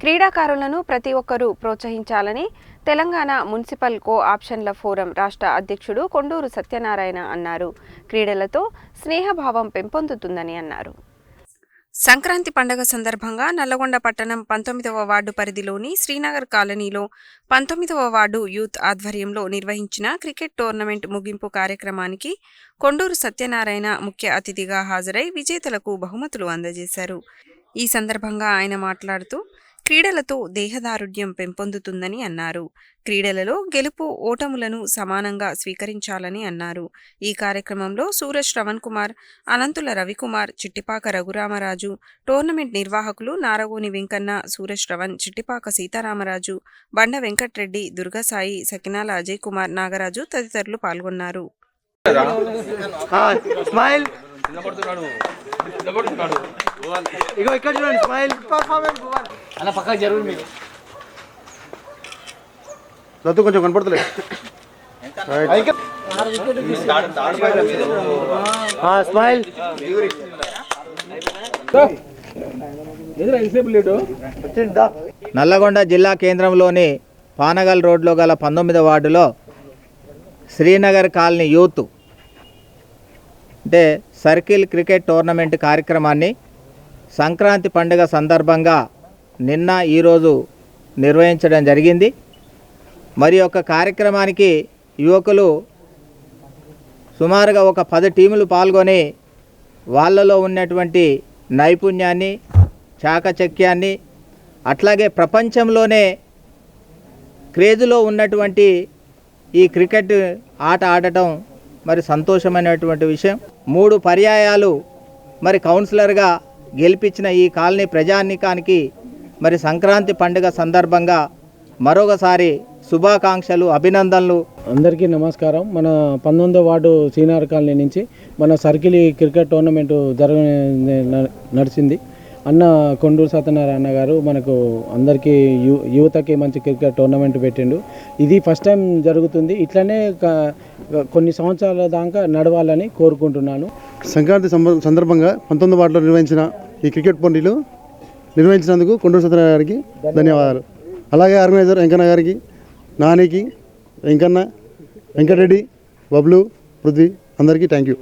క్రీడాకారులను ప్రతి ఒక్కరూ ప్రోత్సహించాలని తెలంగాణ మున్సిపల్ కో-ఆప్షన్ల ఫోరం రాష్ట్ర అధ్యక్షుడు కొండూరు సత్యనారాయణ అన్నారు. క్రీడలతో స్నేహభావం పెంపొందుతుందని అన్నారు. సంక్రాంతి పండుగ సందర్భంగా నల్లగొండ పట్టణం 19వ వార్డు పరిధిలోని శ్రీనగర్ కాలనీలో 19వ వార్డు యూత్ ఆధ్వర్యంలో నిర్వహించిన క్రికెట్ టోర్నమెంట్ ముగింపు కార్యక్రమానికి కొండూరు సత్యనారాయణ ముఖ్య అతిథిగా హాజరై విజేతలకు బహుమతులు అందజేశారు. ఈ సందర్భంగా ఆయన మాట్లాడుతూ క్రీడలతో దేహదారుఢ్యం పెంపొందుతుందని అన్నారు. క్రీడలలో గెలుపు ఓటములను సమానంగా స్వీకరించాలని అన్నారు. ఈ కార్యక్రమంలో సూర శ్రవణ్ కుమార్, అనంతుల రవికుమార్, చిట్టిపాక రఘురామరాజు, టోర్నమెంట్ నిర్వాహకులు నారగోని వెంకన్న, సూర శ్రవణ్, చిట్టిపాక సీతారామరాజు, బండ వెంకట్రెడ్డి, దుర్గసాయి, సకినాల అజయ్ కుమార్, నాగరాజు తదితరులు పాల్గొన్నారు. కొంచెం కనపడతలేదు. నల్లగొండ జిల్లా కేంద్రంలోని పానగల్ రోడ్లో గల 19వ వార్డులో శ్రీనగర్ కాలనీ యూత్ అంటే సర్కిల్ క్రికెట్ టోర్నమెంట్ కార్యక్రమాన్ని సంక్రాంతి పండుగ సందర్భంగా నిన్న ఈరోజు నిర్వహించడం జరిగింది. మరి యొక్క కార్యక్రమానికి యువకులు సుమారుగా ఒక 10 టీములు పాల్గొని వాళ్ళలో ఉన్నటువంటి నైపుణ్యాన్ని, చాకచక్యాన్ని, అట్లాగే ప్రపంచంలోనే క్రేజులో ఉన్నటువంటి ఈ క్రికెట్ ఆట ఆడటం మరి సంతోషమైనటువంటి విషయం. 3 పర్యాయాలు మరి కౌన్సిలర్గా గెలిపించిన ఈ కాలనీ ప్రజానీకానికి మరి సంక్రాంతి పండుగ సందర్భంగా మరొకసారి శుభాకాంక్షలు, అభినందనలు. అందరికీ నమస్కారం. మన 19వ వార్డు సీనియర్ కాలనీ నుంచి మన సర్కిల్ క్రికెట్ టోర్నమెంట్ నడిచింది. అన్న కొండూరు సత్యనారాయణ గారు మనకు అందరికీ యువతకి మంచి క్రికెట్ టోర్నమెంట్ పెట్టిండు. ఇది ఫస్ట్ టైం జరుగుతుంది. ఇట్లనే కొన్ని సంవత్సరాల దాకా నడవాలని కోరుకుంటున్నాను. సంక్రాంతి సందర్భంగా 19వ వార్డులో నిర్వహించిన ఈ క్రికెట్ పోటీలు నిర్వహించినందుకు కొండూరు సత్యనారాయణ గారికి ధన్యవాదాలు. అలాగే ఆర్గనైజర్ వెంకన్న గారికి, నానికి, వెంకన్న, వెంకటరెడ్డి, బబ్లు, పృథ్వీ అందరికీ థ్యాంక్ యూ.